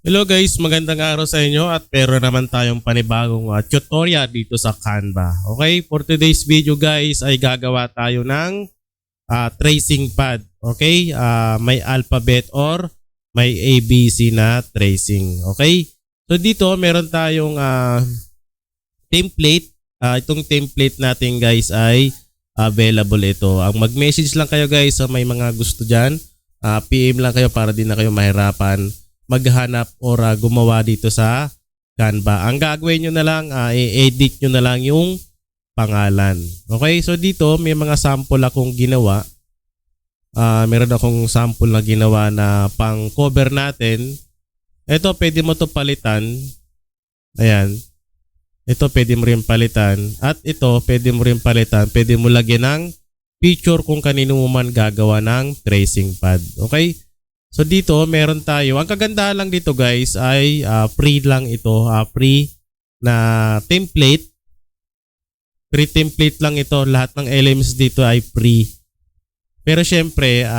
Hello guys, magandang araw sa inyo at pero naman tayong panibagong tutorial dito sa Canva. Okay, for today's video guys ay gagawa tayo ng tracing pad. Okay, may alphabet or may ABC na tracing. Okay, so dito meron tayong template. Itong template natin guys ay available ito. Ang mag-message lang kayo guys sa may mga gusto dyan. PM lang kayo para din na kayo mahirapan maghanap or gumawa dito sa Canva. Ang gagawin nyo na lang, i-edit nyo na lang yung pangalan. Okay, so dito may mga sample akong ginawa. Meron akong sample na ginawa na pang cover natin. Ito pwede mo to palitan. Ayan. Ito pwede mo rin palitan. At ito pwede mo rin palitan. Pwede mo lagyan ng picture kung kanino mo man gagawa ng tracing pad. Okay? So dito meron tayo, ang kagandahan lang dito guys ay free lang ito, free na template. Free template lang ito, lahat ng elements dito ay free. Pero syempre,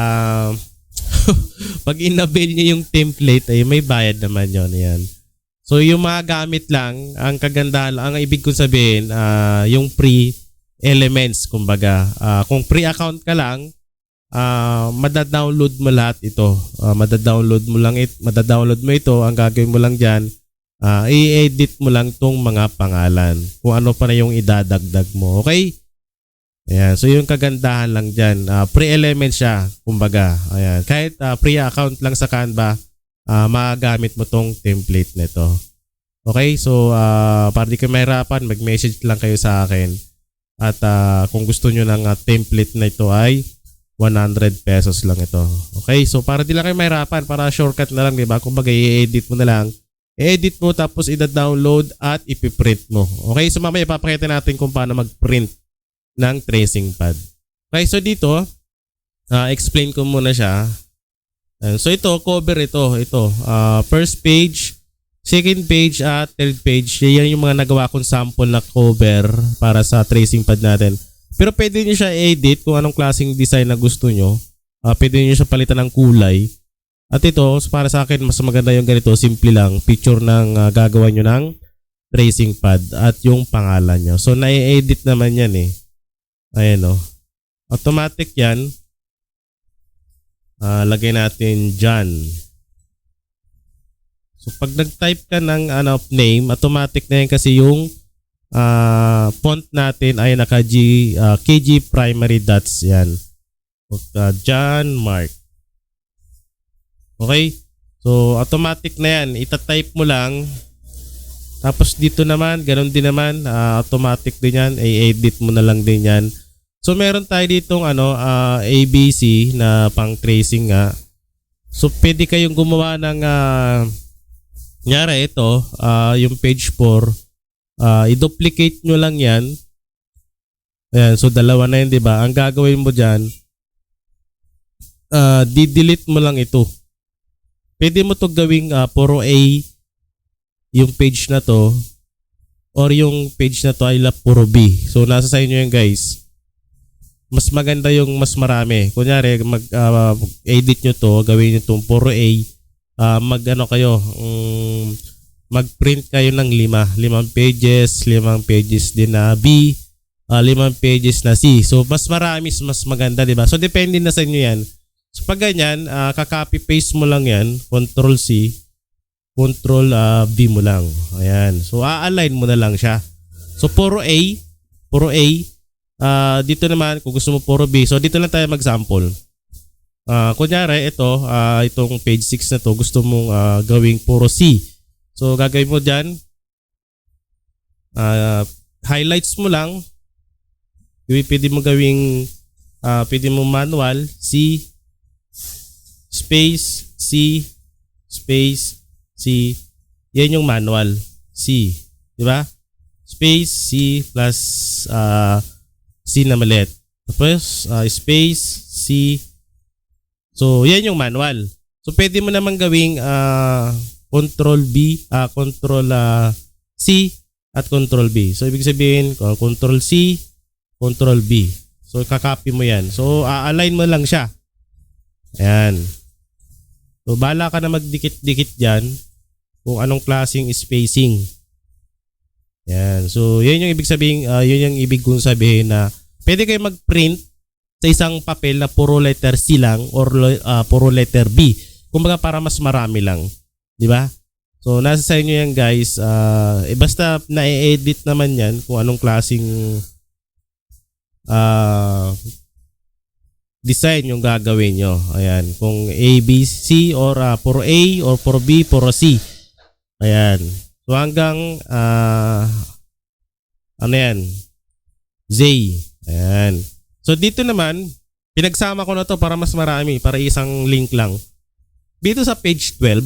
pag inabil niyo yung template ay may bayad naman yon yan. So yung mga gamit lang, ang kagandahan, ang ibig kong sabihin, yung free elements kumbaga. Kung free account ka lang, madadownload mo lahat ito. Madadownload mo ito. Ang gagawin mo lang diyan, i-edit mo lang tong mga pangalan. Kung ano pa na yung idadagdag mo. Okay? Ayan. So yung kagandahan lang diyan, free element siya, kumbaga. Ayan. Kahit free account lang sa Canva, magagamit mo tong template nito. Okay? So para di kayo mahirapan, mag-message lang kayo sa akin. At kung gusto niyo ng template na ito ay 100 pesos lang ito. Okay, so para di lang kayo mahirapan, para shortcut na lang, diba? Kung bagay, i-edit mo na lang. I-edit mo tapos i-download at ipiprint mo. Okay, so mamaya ipapakita natin kung paano mag-print ng tracing pad. Okay, so dito, explain ko muna siya. So ito, cover ito. First page, second page at third page. Yan yung mga nagawa kong sample na cover para sa tracing pad natin. Pero pwede nyo siya edit kung anong klaseng design na gusto nyo. Pwede nyo siya palitan ng kulay. At ito, para sa akin, mas maganda yung ganito. Simple lang. Picture ng gagawa nyo ng tracing pad at yung pangalan nyo. So, na-edit naman yan eh. Ayan o. Automatic yan. Lagay natin John. So, pag nag-type ka ng name, automatic na yan kasi yung font natin ay naka KG primary dots yan. John Mark. Okay? So automatic na yan. Ita-type mo lang. Tapos dito naman, ganun din naman, automatic din yan. I-edit mo na lang din yan. So meron tayo ditong ABC na pang tracing nga. So pwede kayong gumawa ng nyari ito, yung page 4. I-duplicate nyo lang yan. Ayan, so dalawa na yun, diba? Ang gagawin mo dyan, di-delete mo lang ito. Pwede mo to gawing puro A yung page na to, or yung page na to ay puro B. So nasa sa inyo yan guys. Mas maganda yung mas marami. Kunyari, mag-edit nyo to, gawin nyo itong puro A. Kayo, mag-print kayo ng 5 pages, 5 pages din na B, 5 pages na C. So mas marami, mas maganda, diba? So depende na sa inyo yan. So pag ganyan, ka-copy paste mo lang yan, Control C, Control B mo lang. Ayan. So a-align mo na lang siya. So puro A. Dito naman kung gusto mo puro B. So dito lang tayo mag-sample. Kunyari itong page 6 na to, gusto mong gawing puro C. So gagawin mo dyan, highlights mo lang. Pwede mo gawing, pwede mo manual, C, space, C, space, C. Yan yung manual, C. Diba? Space, C plus C na maliit. Tapos, space, C. So yan yung manual. So pwede mo naman gawing, Control B, Control C at Control B. So ibig sabihin, Control C, Control B. So kakopy mo yan. So align mo lang siya. Ayan. So bahala ka na magdikit-dikit dyan. kung anong klaseng spacing. Yan. So, yun yung ibig sabihin, yun yung ibig kong sabihin na pwede kayo mag-print sa isang papel na puro letter C lang or puro letter B. Kumbaga para mas marami lang. Di ba? So, nasa sa inyo yan guys. Basta na-edit naman yan kung anong klaseng design yung gagawin nyo. Ayan. Kung A, B, C or puro A or puro B, puro C. Ayan. So hanggang ano yan? Z. Ayan. So dito naman, pinagsama ko na to para mas marami, para isang link lang. Dito sa page 12,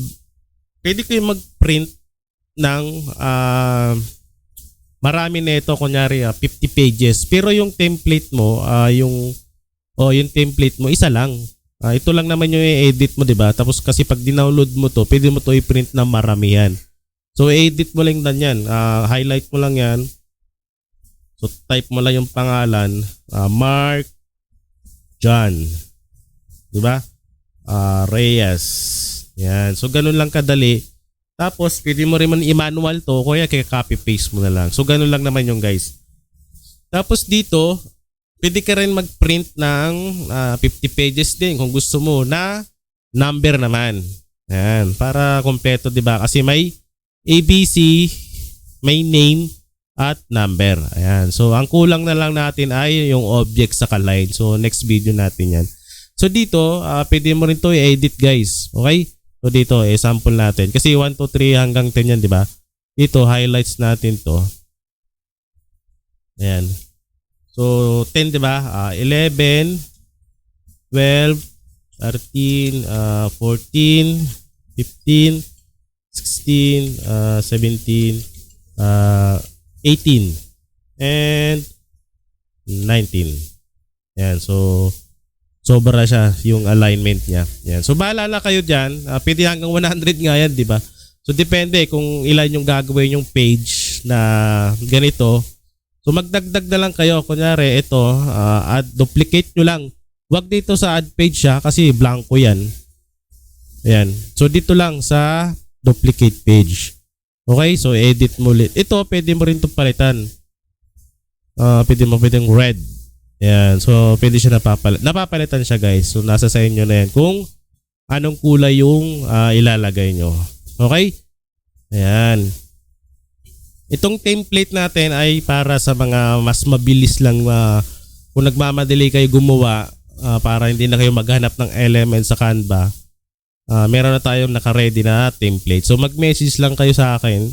pwede kayo mag-print ng marami na ito, kunyari 50 pages. Pero yung template mo, yung template mo, isa lang. Ito lang naman yung i-edit mo, diba? Tapos kasi pag dinownload mo to, pwede mo to i-print na marami yan. So, edit mo lang yan. Highlight mo lang yan. So, type mo lang yung pangalan. Mark John. Diba? Reyes. Yan. So, ganun lang kadali. Tapos, pwede mo rin i-manual to. Kaya copy-paste mo na lang. So, ganun lang naman yung guys. Tapos dito, pwede ka rin mag-print ng 50 pages din kung gusto mo na number naman. Yan. Para kompleto, diba? Kasi may ABC, may name at number. Ayan. So, ang kulang na lang natin ay yung object sa line. So, next video natin yan. So, dito, pwede mo rin to i-edit guys. Okay? So, dito, sample natin. Kasi 1, 2, 3 hanggang 10 yan, di ba? Dito, highlights natin to. Ayan. So, 10, di ba? 11, 12, 13, 14, 15, 16, 17, 18, and 19. Yan. So, sobra siya yung alignment niya. Yan. So, bahala na kayo dyan. Pwede hanggang 100 nga yan, di ba? So, depende kung ilan yung gagawin yung page na ganito. So, magdagdag na lang kayo. Kunyari, ito, add, duplicate nyo lang. Huwag dito sa add page siya kasi blanco yan. Ayan. So, dito lang sa duplicate page. Okay, so edit mo ulit. Ito, pwede mo rin ito palitan. Pwedeng red. Ayan, so pwede siya napapalitan siya guys. So nasa sa inyo na yan kung anong kulay yung ilalagay nyo. Okay? Ayan. Itong template natin ay para sa mga mas mabilis lang kung nagmamadali kayo gumawa para hindi na kayo maghanap ng element sa Canva. Meron na tayong naka-ready na template. So mag-message lang kayo sa akin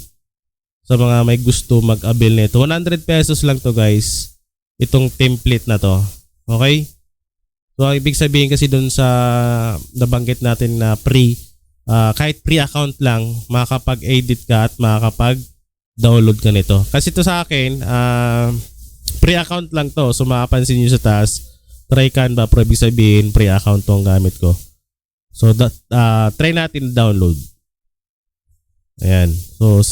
sa mga may gusto mag-avail nito. 100 pesos lang to guys. Itong template na to. Okay? So ang ibig sabihin kasi dun sa nabanggit natin na kahit free account lang, makakapag-edit ka at makakapag-download ka nito. Kasi to sa akin, free account lang to. So makapansin nyo sa taas, try Canva, pero ibig sabihin free account to ang gamit ko. So, try natin download. Ayan. So,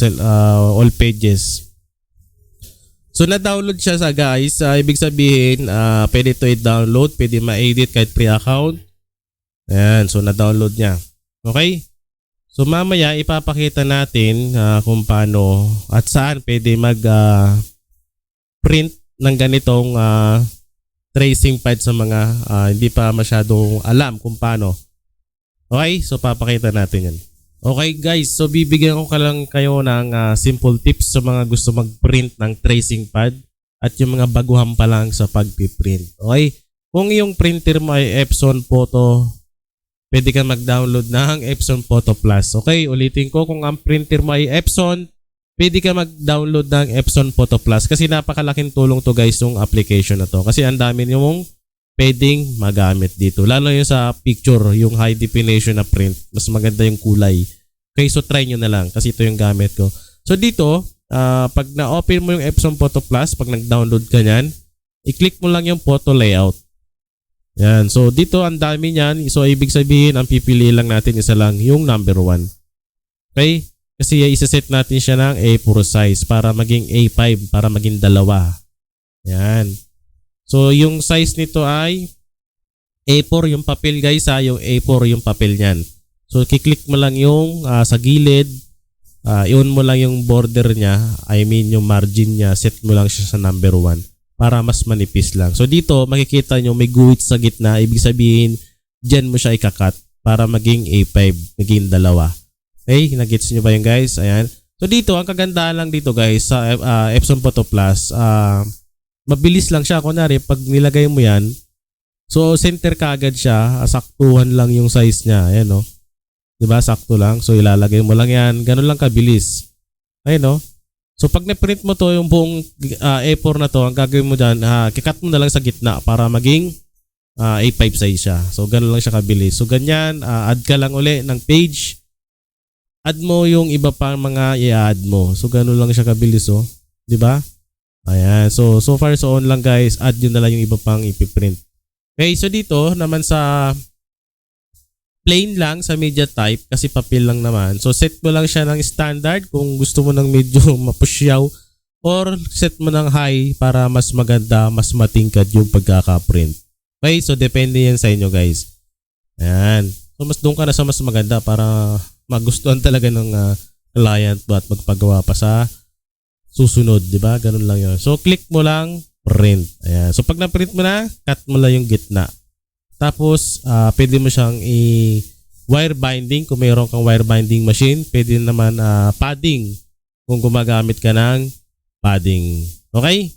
all pages. So, na-download siya sa guys. Ibig sabihin, pwede ito i-download. Pwede ma-edit kahit pre-account. Ayan. So, na-download niya. Okay? So, mamaya, ipapakita natin kung paano at saan pwede mag-print ng ganitong tracing pad sa mga hindi pa masyadong alam kung paano. Okay, so papakita natin yan. Okay guys, so bibigyan ko lang kayo ng simple tips sa mga gusto mag-print ng tracing pad at yung mga baguhan pa lang sa pag-print. Okay, kung yung printer mo ay Epson Photo, pwede ka mag-download ng Epson Photo Plus. Okay, ulitin ko, kung ang printer mo ay Epson, pwede ka mag-download ng Epson Photo Plus kasi napakalaking tulong to guys yung application na to. Kasi ang dami yung pwedeng magamit dito. Lalo yung sa picture, yung high definition na print. Mas maganda yung kulay. Okay, so try nyo na lang kasi ito yung gamit ko. So dito, pag na-open mo yung Epson Photo Plus, pag nag-download ka nyan, i-click mo lang yung photo layout. Yan. So dito, ang dami nyan. So ibig sabihin, ang pipili lang natin isa lang, yung number 1. Okay? Kasi isa-set natin siya ng A4 size para maging A5, para maging 2. Yan. So, yung size nito ay A4 yung papel guys yung A4 yung papel niyan. So, kiklik mo lang yung sa gilid i-on mo lang yung border niya, I mean yung margin niya, set mo lang siya sa number 1 para mas manipis lang. So dito makikita nyo may guhit sa gitna, ibig sabihin dyan mo siya ikakat para maging A5, maging dalawa. Okay, nagets nyo ba yun guys? Ayan. So dito, ang kagandahan lang dito guys sa Epson Photo Plus, mabilis lang siya. Kunyari, pag nilagay mo yan, so center ka agad siya, saktuhan lang yung size niya. Ayan no. Diba? Sakto lang. So ilalagay mo lang yan. Ganun lang kabilis. Ayan no. So pag na-print mo to yung buong A4 na to, ang gagawin mo dyan, kikat mo na lang sa gitna para maging A5 size siya. So ganun lang siya kabilis. So ganyan, add ka lang uli ng page. Add mo yung iba pang mga i-add mo. So ganun lang siya kabilis oh. 'Di ba? Ayan. So far so on lang guys. Add yun na lang yung iba pang ipiprint. Okay, so dito naman sa plain lang sa media type kasi papel lang naman. So set mo lang siya ng standard kung gusto mo ng medyo mapusyaw or set mo ng high para mas maganda, mas matingkad yung pagkaka-print. Okay, so depende yan sa inyo guys. Ayan. So mas doon ka na sa mas maganda para magustuhan talaga ng client mo at magpagawa pa sa susunod, di ba? Ganun lang yun. So click mo lang, print. Ayan. So pag na-print mo na, cut mo lang yung gitna. Tapos pwede mo siyang wire binding kung mayroon kang wire binding machine. Pwede naman padding kung gumagamit ka ng padding. Okay?